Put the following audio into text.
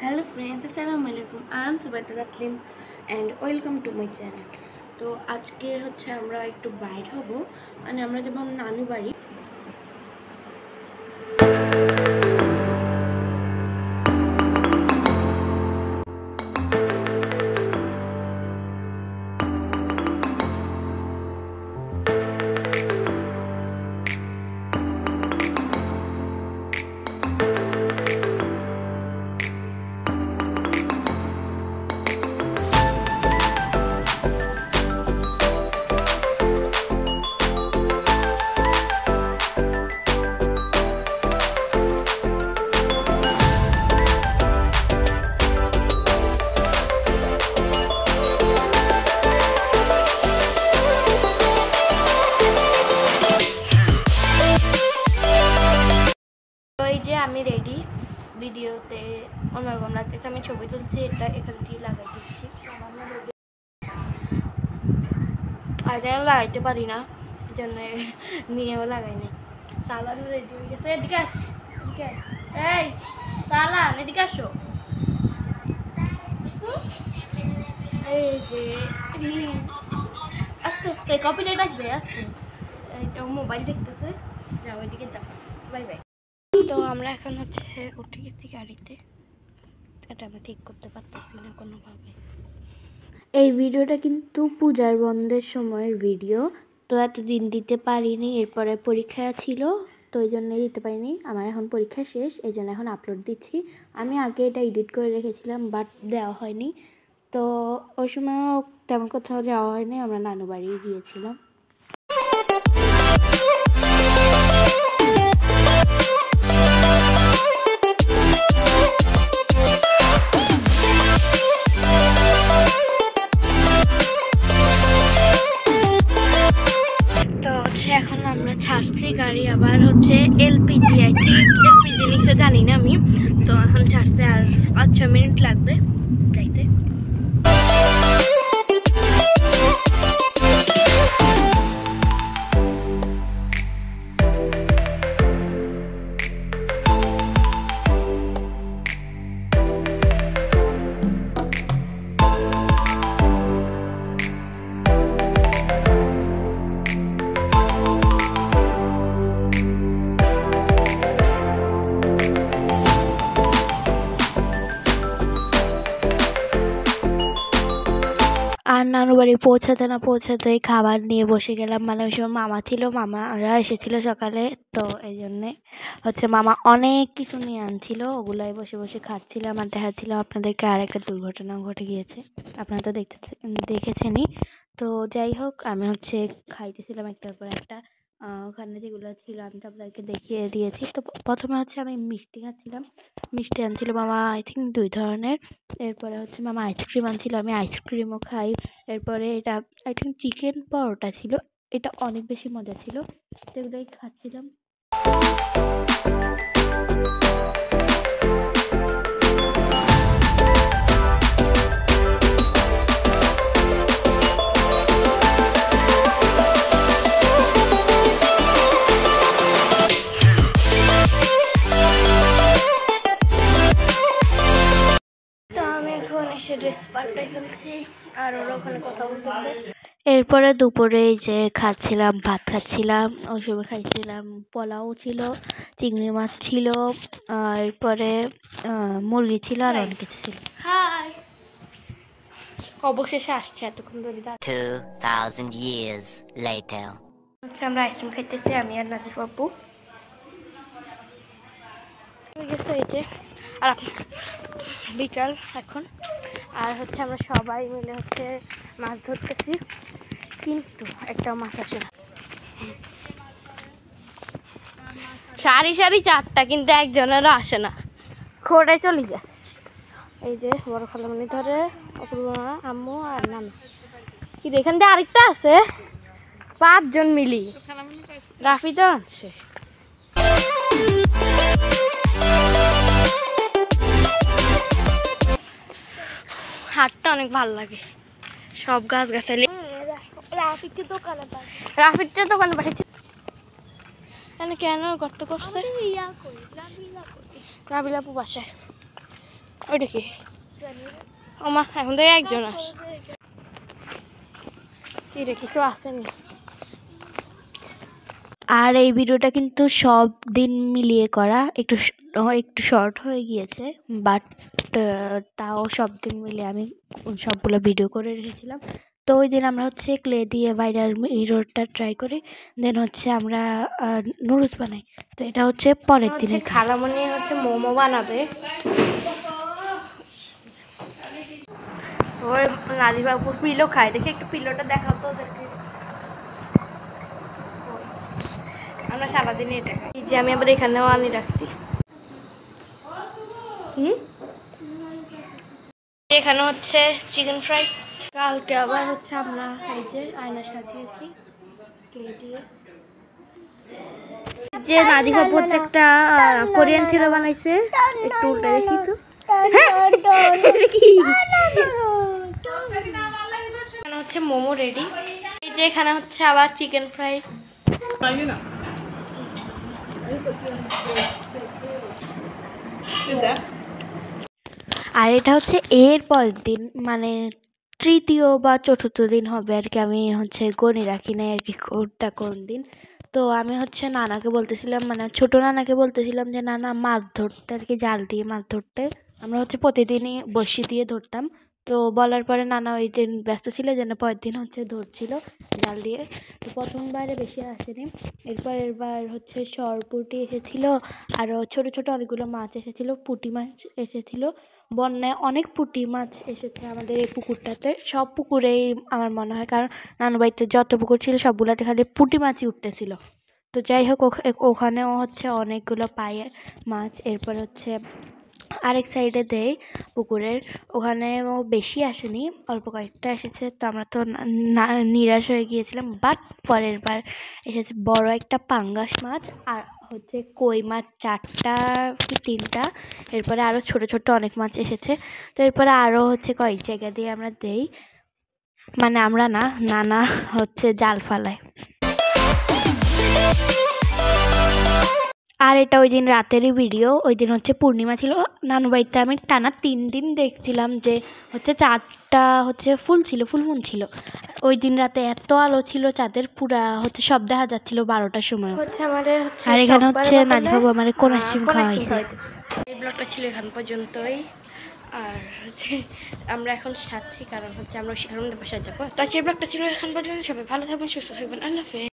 Hello friends, Assalamualaikum. I am Subata Taslim and welcome to my channel. তো আজকে হচ্ছে আমরা একটু বাইরে হব, মানে আমরা যাব নানু বাড়ি। আমি রেডি, ভিডিওতে অন্যরকম লাগতেছে। আমি ছবি তুলছি, এটা এখান থেকে লাগাই দিচ্ছি। আর আমি লাগাইতে পারি না, এই জন্য নিয়েও লাগাই নাই। সালাম রেডি হয়ে গেছে। এদিকে আস, এদিকে এই সালাম, এদিকে আসো। এই যে আস্তে আস্তে কপিরাইট আসবে, আস্তে। এই যে মোবাইল দেখতেছে, যাও ওইদিকে যাও, বাই বাই। তো আমরা এখন হচ্ছে উঠে গেছি গাড়িতে, এটা আমরা ঠিক করতে পারতেছি না কোনোভাবে। এই ভিডিওটা কিন্তু পূজার বন্ধের সময়ের ভিডিও, তো এতদিন দিতে পারিনি। এরপরে পরীক্ষা ছিল, তো এই জন্যই দিতে পারিনি। আমার এখন পরীক্ষা শেষ, এই জন্য এখন আপলোড দিচ্ছি। আমি আগে এটা এডিট করে রেখেছিলাম, বাট দেওয়া হয়নি। তো ওই সময় তেমন কোথাও যাওয়া হয়নি, আমরা নানু বাড়ি গিয়েছিলাম। এখন আমরা ছাড়ছি গাড়ি, আবার হচ্ছে এলপিজি, আই থিঙ্ক এলপিজি নিচে জানি না আমি। তো এখন ছাড়তে আর 5-6 মিনিট লাগবে যাইতে। আর নানু বাড়ি পৌঁছাতেই খাবার নিয়ে বসে গেলাম। মানে ওই সময় মামা ছিল, মামারা এসেছিলো সকালে, তো এই জন্যে হচ্ছে মামা অনেক কিছু নিয়ে আনছিল, ওগুলাই বসে বসে খাচ্ছিলাম। আর দেখাচ্ছিলাম আপনাদেরকে আর একটা দুর্ঘটনা ঘটে গিয়েছে, আপনারা তো দেখেছেনই। তো যাই হোক, আমি হচ্ছে খাইতেছিলাম একটার পর একটা। ওখানে যেগুলো ছিল আমি তো আপনাদেরকে দেখিয়ে দিয়েছি। তো প্রথমে হচ্ছে আমি মিষ্টি খাচ্ছিলাম, মিষ্টি আনছিল মামা আই থিঙ্ক 2 ধরনের। এরপরে হচ্ছে মামা আইসক্রিম আনছিল, আমি আইসক্রিমও খাই। এরপরে এটা আই থিঙ্ক চিকেন পরোটা ছিল, এটা অনেক বেশি মজা ছিল, তো এগুলোই খাচ্ছিলাম। ড্রেস পাল্টাই ফেলছি, আর ওরা ওখানে কথা বলতেছে। এরপরে দুপুরে যে খাচ্ছিলাম, ভাত খাচ্ছিলাম। ওই সময় খাইছিলাম পোলাও ছিল, চিংড়ি মাছ ছিল, এরপরে মুরগি ছিল, আর অনেক কিছু ছিল। হাই, অবশেষে আসছে এতক্ষণ ধরে। 2000 years later আচ্ছা, আমরা আইসক্রিম খাইতেছি, আমি আর নাজিফ আপু। এই যে আর বিকাল এখন, আর হচ্ছে আমরা সবাই মিলে হচ্ছে মাছ ধরতেছি, কিন্তু একটাও মাছ আসে না। সারি 4টা, কিন্তু একজনেরও আসে না, খোড়াই চলে যায়। এই যে বড় খালামণি ধরে, অপূর্বা, আম্মু আর নানু। কি এখান দিয়ে আরেকটা আছে, 5 জন মিলি। রাফি তো আছে। হাটটা অনেক ভালো লাগে, সব গাছ গাছালি। রাফিকে দোকানে পাঠিয়েছি। কেন গর্ত করছে? রাবিলাপু বাসায় ওইটা কি ওমা এখন তো একজন আস এটা কিছু আসেনি। আর এই ভিডিওটা কিন্তু সব দিন মিলিয়ে করা, একটু একটু শর্ট হয়ে গিয়েছে, বাট তাও সব দিন মিলিয়ে আমি সবগুলো ভিডিও করে রেখেছিলাম। তো ওই দিন আমরা হচ্ছে ক্লে দিয়ে ভাইরাল মিররটা ট্রাই করি, দেন হচ্ছে আমরা নুডলস বানাই। তো এটা হচ্ছে পরের দিনে খালামণি হচ্ছে মোমো বানাবে। ওই নাদিবাবু পিলো খায়, দেখে একটু পিলোটা দেখাও তো ওদেরকে। আমরা সারাদিনে এটা খাই, যে আমি আবার এখানেও আনি রাখছি। এখানে হচ্ছে চিকেন ফ্রাই। কালকে আবার হচ্ছে আমরা এই যে আয়না সাজিয়েছি ক্লে দিয়ে। যে নাদিবাবু হচ্ছে একটা কোরিয়ান ছেলে বানাইছে, একটু উল্টে দেখি তো। এখানে হচ্ছে মোমো রেডি। এই যে এখানে হচ্ছে আবার চিকেন ফ্রাই। আর এটা হচ্ছে এর পরের দিন, মানে তৃতীয় বা চতুর্থ দিন হবে আর কি, আমি হচ্ছে গণে রাখি না আর কি কোনটা কোন দিন। তো আমি হচ্ছে নানাকে বলতেছিলাম, মানে ছোটো নানাকে বলতেছিলাম যে নানা মাছ ধরতে আর কি, জাল দিয়ে মাছ ধরতে। আমরা হচ্ছে প্রতিদিনই বড়শি দিয়ে ধরতাম। তো বলার পরে নানা ওই দিন ব্যস্ত ছিল, যেন পরের দিন হচ্ছে ধরছিল জাল দিয়ে। তো প্রথমবারে বেশি আসেনি, এরবার হচ্ছে সরপুঁটি এসেছিল, আরও ছোট ছোট অনেকগুলো মাছ এসেছিল, পুঁটি মাছ এসেছিল। বন্যায় অনেক পুঁটি মাছ এসেছে আমাদের এই পুকুরটাতে, সব পুকুরেই আমার মনে হয়, কারণ নানু বাড়িতে যত পুকুর ছিল সবগুলোতে খালি পুঁটি মাছই উঠতেছিল। তো যাই হোক, ওখানেও হচ্ছে অনেকগুলো পায়ে মাছ। এরপর হচ্ছে আরেক সাইডে দেয় পুকুরের, ওখানেও বেশি আসেনি, অল্প কয়েকটা এসেছে। তো আমরা তো নিরাশ হয়ে গিয়েছিলাম, বাট পরের বার এসেছে বড় একটা পাঙ্গাস মাছ, আর হচ্ছে কই মাছ 4টা কি 3টা। এরপরে আরও ছোট ছোট অনেক মাছ এসেছে। তো এরপরে আরও হচ্ছে কয়েক জায়গা দিয়ে আমরা দেই, মানে আমরা না, নানা হচ্ছে জাল ফালায়। আর এটা ওই দিন রাতেরই ভিডিও। ওই দিন হচ্ছে পূর্ণিমা ছিল, নানু বাড়িতে আমি টানা 3 দিন দেখছিলাম যে হচ্ছে চাঁদটা হচ্ছে ফুল মুন ছিল। ওই দিন রাতে এত আলো ছিল চাঁদের, পুরা হচ্ছে সব দেখা যাচ্ছিল 12টার সময়। আর এখানে হচ্ছে নাজবাবু আমার কোন আইসক্রিম খাওয়াইছে। এই ব্লগটা ছিল এখান পর্যন্তই। আর হচ্ছে আমরা এখন সাজছি, কারণ হচ্ছে আমরা সেখানে বাসায় যাবো। তো সেই ব্লগটা ছিল এখান পর্যন্ত। সবাই ভালো থাকবেন, সুস্থ থাকবেন, আল্লাহ হাফেজ।